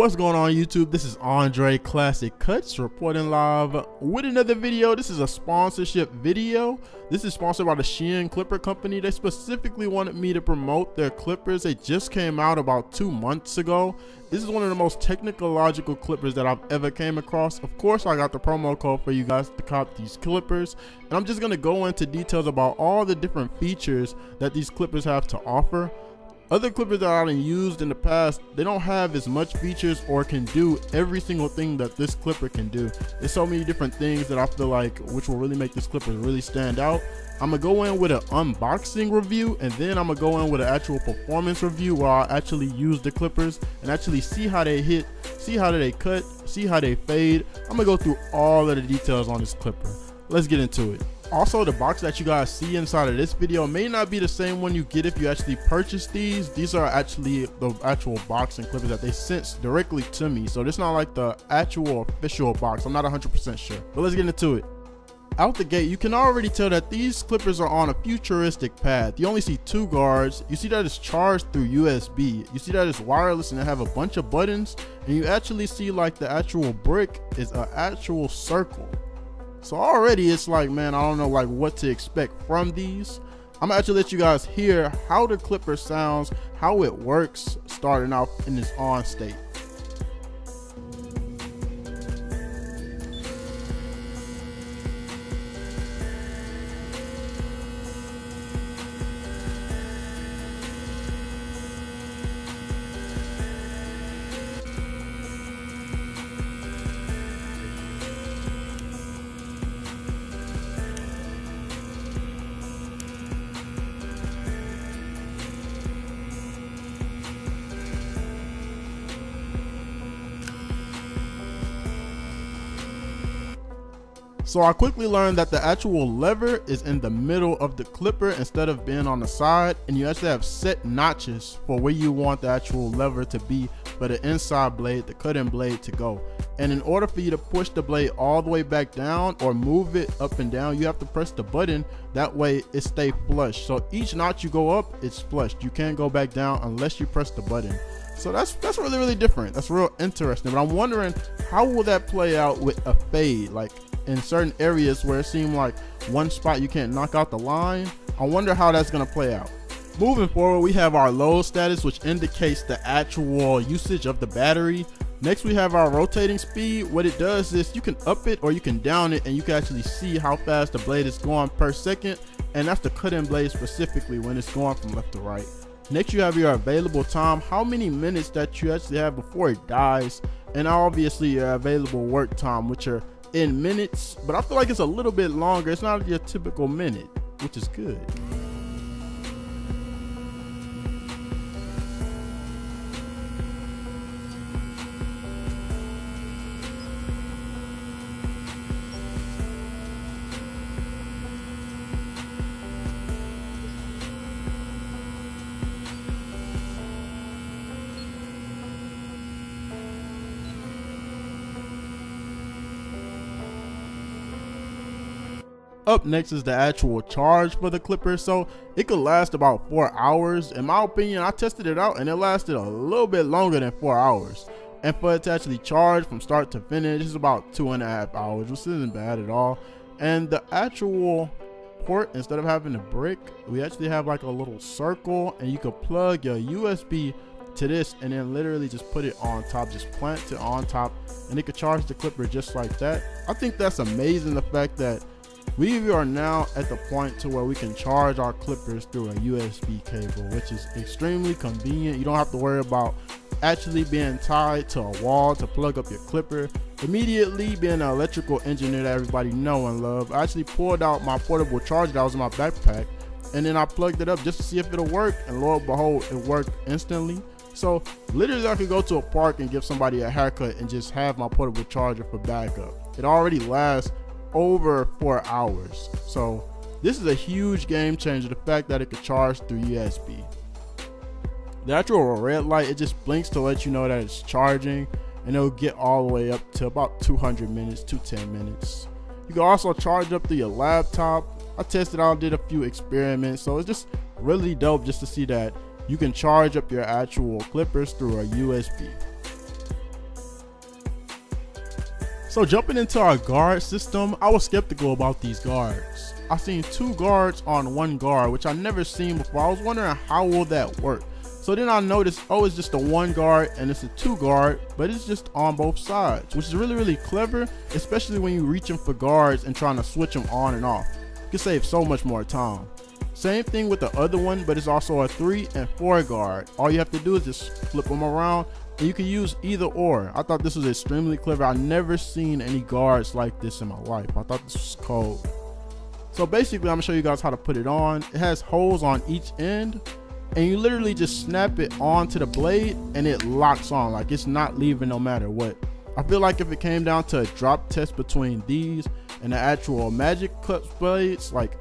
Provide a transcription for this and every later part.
What's going on YouTube? This is Andre ClassicCuts reporting live with another video. This is a sponsorship video. This is sponsored by the SHINON Clipper Company. They specifically wanted me to promote their clippers. They just came out about 2 months ago. This is one of the most technological clippers that I've ever came across. Of course, I got the promo code for you guys to cop these clippers. And I'm just going to go into details about all the different features that these clippers have to offer. Other clippers that I've used in the past, they don't have as much features or can do every single thing that this clipper can do. There's so many different things that I feel like which will really make this clipper really stand out. I'm gonna go in with an unboxing review, and then I'm gonna go in with an actual performance review where I'll actually use the clippers and actually see how they hit, see how they cut, see how they fade. I'm gonna go through all of the details on this clipper. Let's get into it. Also, the box that you guys see inside of this video may not be the same one you get if you actually purchase these. These are actually the actual box and clippers that they sent directly to me. So it's not like the actual official box. I'm not 100% sure, but let's get into it. Out the gate, you can already tell that these clippers are on a futuristic path. You only see 2 guards. You see that it's charged through USB. You see that it's wireless and they have a bunch of buttons. And you actually see like the actual brick is an actual circle. So already it's like, man, I don't know like what to expect from these. I'm gonna actually let you guys hear how the clipper sounds, how it works starting out in this on state. So I quickly learned that the actual lever is in the middle of the clipper instead of being on the side, and you actually have set notches for where you want the actual lever to be for the inside blade, the cutting blade to go. And in order for you to push the blade all the way back down or move it up and down, you have to press the button. That way it stays flush. So each notch you go up, it's flushed. You can't go back down unless you press the button. So that's really different. That's real interesting. But I'm wondering, how will that play out with a fade? Like in certain areas where it seemed like one spot you can't knock out the line, I wonder how that's gonna play out. Moving forward, we have our load status, which indicates the actual usage of the battery. Next, we have our rotating speed. What it does is you can up it or you can down it, and you can actually see how fast the blade is going per second. And that's the cutting blade specifically when it's going from left to right. Next, you have your available time, how many minutes that you actually have before it dies, and obviously your available work time, which are in minutes, but I feel like it's a little bit longer. It's not your typical minute, which is good. Up next is the actual charge for the clipper. So it could last about 4 hours. In my opinion, I tested it out and it lasted a little bit longer than 4 hours. And for it to actually charge from start to finish, it's about 2.5 hours, which isn't bad at all. And the actual port, instead of having a brick, we actually have like a little circle, and you can plug your USB to this and then literally just put it on top, just plant it on top, and it could charge the clipper just like that. I think that's amazing, the fact that we are now at the point to where we can charge our clippers through a USB cable, which is extremely convenient. You don't have to worry about actually being tied to a wall to plug up your clipper. Immediately, being an electrical engineer that everybody know and love, I actually pulled out my portable charger that was in my backpack, and then I plugged it up just to see if it'll work, and lo and behold, it worked instantly. So literally I could go to a park and give somebody a haircut and just have my portable charger for backup. It already lasts over 4 hours. So this is a huge game changer, the fact that it could charge through USB. The actual red light, it just blinks to let you know that it's charging, and it'll get all the way up to about 200 minutes, 210 minutes. You can also charge up through your laptop. I tested out, did a few experiments, so it's just really dope just to see that you can charge up your actual clippers through a USB. So jumping into our guard system, I was skeptical about these guards. I seen 2 guards on 1 guard, which I never seen before. I was wondering how will that work. So then I noticed, oh, it's just a 1 guard and it's a 2 guard, but it's just on both sides, which is really clever, especially when you're reaching for guards and trying to switch them on and off. You can save so much more time. Same thing with the other one, but it's also a 3 and 4 guard. All you have to do is just flip them around and you can use either or. I thought this was extremely clever. I never seen any guards like this in my life. I thought this was cool. So basically I'm gonna show you guys how to put it on. It has holes on each end and you literally just snap it onto the blade and it locks on, like it's not leaving no matter what. I feel like if it came down to a drop test between these and the actual ClassicCuts blades, like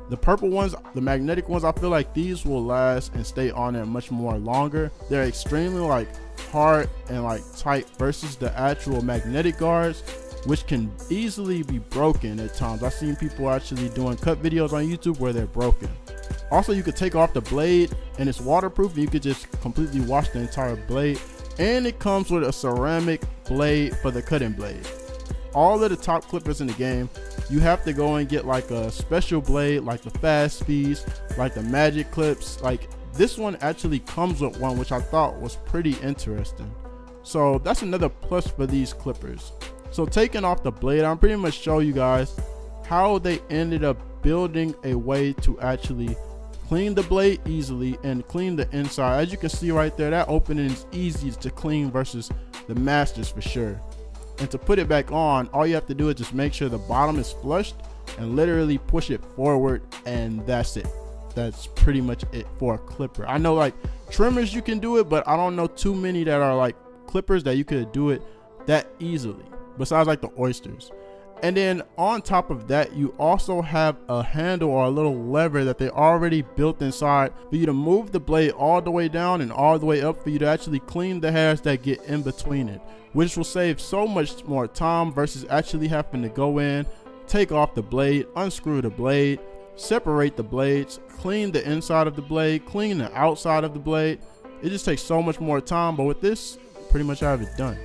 the purple ones, the magnetic ones, I feel like these will last and stay on there much more longer. They're extremely like hard and like tight versus the actual magnetic guards, which can easily be broken at times. I've seen people actually doing cut videos on YouTube where they're broken. Also, you could take off the blade and it's waterproof and you could just completely wash the entire blade. And it comes with a ceramic blade for the cutting blade. All of the top clippers in the game, you have to go and get like a special blade, like the fast speeds, like the magic clips. Like this one actually comes with one, which I thought was pretty interesting. So that's another plus for these clippers. So taking off the blade, I'm pretty much show you guys how they ended up building a way to actually clean the blade easily and clean the inside. As you can see right there, that opening is easy to clean versus the Masters for sure. And to put it back on, all you have to do is just make sure the bottom is flushed and literally push it forward, and that's it. That's pretty much it for a clipper. I know like trimmers you can do it, but I don't know too many that are like clippers that you could do it that easily, besides like the oysters. And then on top of that, you also have a handle or a little lever that they already built inside for you to move the blade all the way down and all the way up for you to actually clean the hairs that get in between it, which will save so much more time versus actually having to go in, take off the blade, unscrew the blade, separate the blades, clean the inside of the blade, clean the outside of the blade. It just takes so much more time, but with this, pretty much I have it done.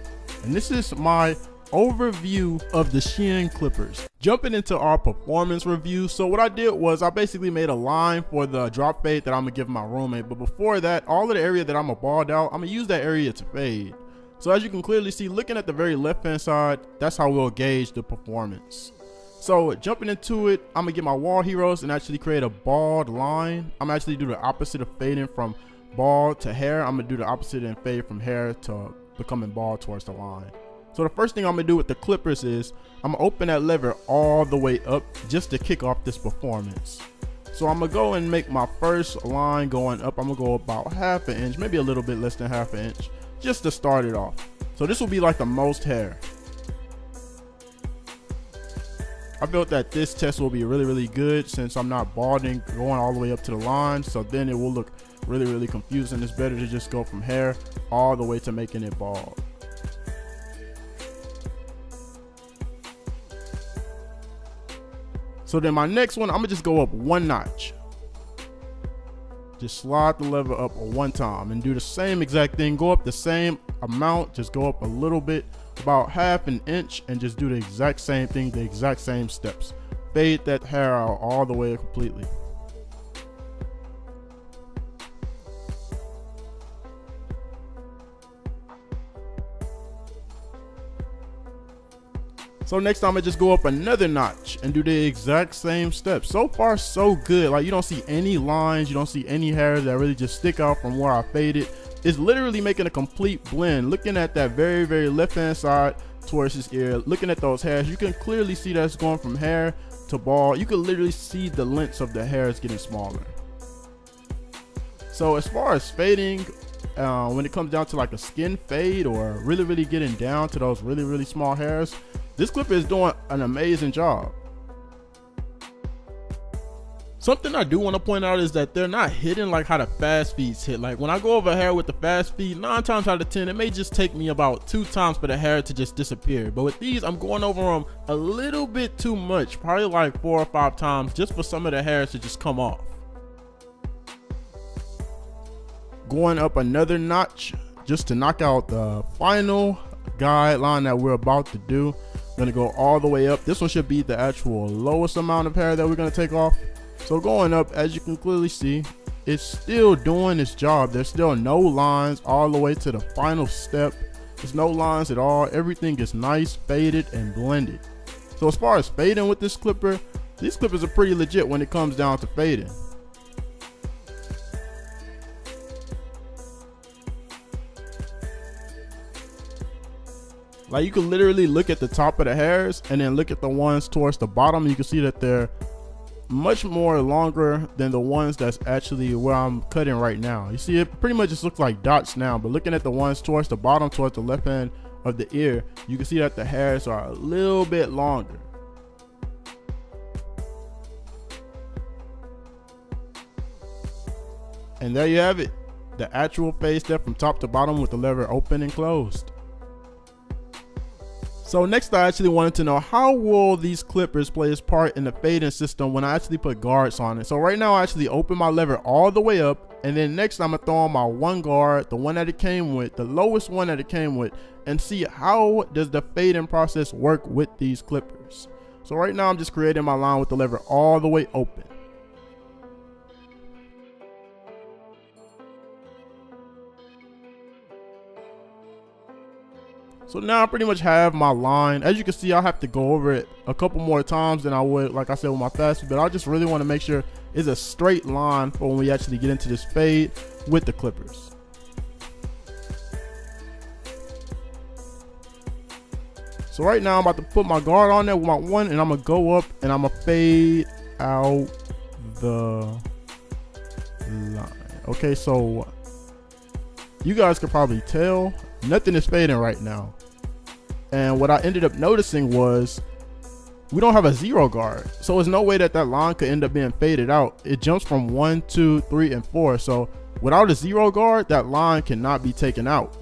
And this is my overview of the SHINON clippers. Jumping into our performance review, so what I did was I basically made a line for the drop fade that I'm gonna give my roommate, but before that, all of the area that I'm gonna bald out, I'm gonna use that area to fade. So as you can clearly see, looking at the very left hand side, that's how we'll gauge the performance. So jumping into it, I'm gonna get my WAHL heroes and actually create a bald line. I'm actually do the opposite of fading from bald to hair. I'm gonna do the opposite and fade from hair to becoming bald towards the line. So the first thing I'm gonna do with the clippers is I'm gonna open that lever all the way up just to kick off this performance. So I'm gonna go and make my first line going up. I'm gonna go about ½ an inch, maybe a little bit less than ½ an inch, just to start it off. So this will be like the most hair. I felt that this test will be really good since I'm not balding going all the way up to the line, so then it will look really confusing. It's better to just go from hair all the way to making it bald. So then my next one, I'm gonna just go up 1 notch. Just slide the lever up 1 time and do the same exact thing. Go up the same amount, just go up a little bit, about ½ an inch, and just do the exact same thing, the exact same steps. Fade that hair out all the way completely. So next time I'm gonna just go up another notch and do the exact same steps. So far so good. Like you don't see any lines, you don't see any hairs that really just stick out from where I faded. It's literally making a complete blend. Looking at that very left hand side towards his ear, looking at those hairs, you can clearly see that it's going from hair to bald. You can literally see the lengths of the hairs getting smaller. So as far as fading, when it comes down to like a skin fade or really getting down to those really small hairs, this clipper is doing an amazing job. Something I do want to point out is that they're not hitting like how the fast feeds hit. Like when I go over hair with the fast feed, 9 times out of 10, it may just take me about 2 times for the hair to just disappear. But with these, I'm going over them a little bit too much, probably like 4 or 5 times just for some of the hairs to just come off. Going up another notch just to knock out the final guideline that we're about to do. Gonna go all the way up. This one should be the actual lowest amount of hair that we're gonna take off. So going up, as you can clearly see, it's still doing its job. There's still no lines all the way to the final step. There's no lines at all. Everything is nice, faded, and blended. So as far as fading with this clipper, these clippers are pretty legit when it comes down to fading. Like, you can literally look at the top of the hairs and then look at the ones towards the bottom. You can see that they're much more longer than the ones that's actually where I'm cutting right now. You see, it pretty much just looks like dots now, but looking at the ones towards the bottom, towards the left hand of the ear, you can see that the hairs are a little bit longer. And there you have it, the actual fade step from top to bottom with the lever open and closed. So next, I actually wanted to know, how will these clippers play its part in the fading system when I actually put guards on it? So right now I actually open my lever all the way up, and then next I'm gonna throw on my one guard, the one that it came with, the lowest one that it came with, and see how does the fading process work with these clippers. So right now I'm just creating my line with the lever all the way open. So now I pretty much have my line. As you can see, I'll have to go over it a couple more times than I would, like I said, with my fast feed, but I just really want to make sure it's a straight line for when we actually get into this fade with the clippers. So right now I'm about to put my guard on there with my one, and I'm gonna go up and I'm gonna fade out the line. Okay, so you guys could probably tell nothing is fading right now. And what I ended up noticing was we don't have a zero guard. So there's no way that that line could end up being faded out. It jumps from 1, 2, 3, and 4. So without a zero guard, that line cannot be taken out.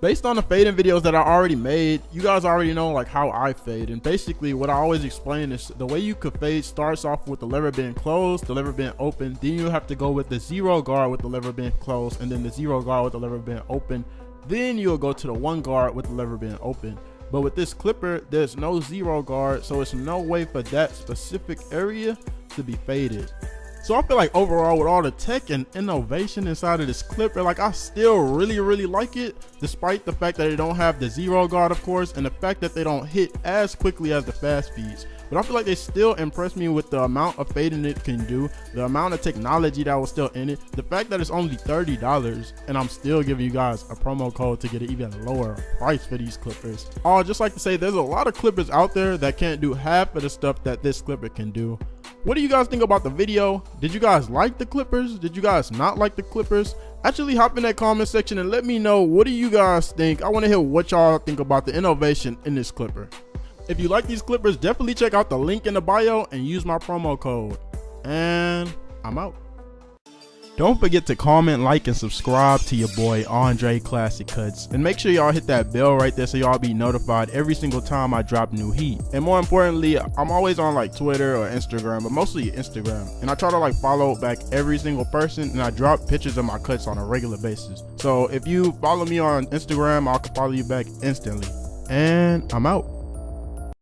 Based on the fading videos that I already made, you guys already know like how I fade. And basically what I always explain is the way you could fade starts off with the lever being closed, the lever being open. Then you have to go with the zero guard with the lever being closed, and then the zero guard with the lever being open. Then you'll go to the one guard with the lever being open. But with this clipper, there's no zero guard, so it's no way for that specific area to be faded. So I feel like overall, with all the tech and innovation inside of this clipper, like I still really like it, despite the fact that they don't have the zero guard, of course, and the fact that they don't hit as quickly as the fast feeds. But I feel like they still impress me with the amount of fading it can do, the amount of technology that was still in it, the fact that it's only $30, and I'm still giving you guys a promo code to get an even lower price for these clippers. I'd just like to say there's a lot of clippers out there that can't do half of the stuff that this clipper can do. What do you guys think about the video? Did you guys like the clippers? Did you guys not like the clippers? Actually hop in that comment section and let me know, what do you guys think? I want to hear what y'all think about the innovation in this clipper. If you like these clippers, definitely check out the link in the bio and use my promo code. And I'm out. Don't forget to comment, like, and subscribe to your boy Andre Classic Cuts, and make sure y'all hit that bell right there so y'all be notified every single time I drop new heat. And more importantly, I'm always on like Twitter or Instagram, but mostly Instagram, and I try to like follow back every single person, and I drop pictures of my cuts on a regular basis. So if you follow me on Instagram, I'll follow you back instantly. And I'm out.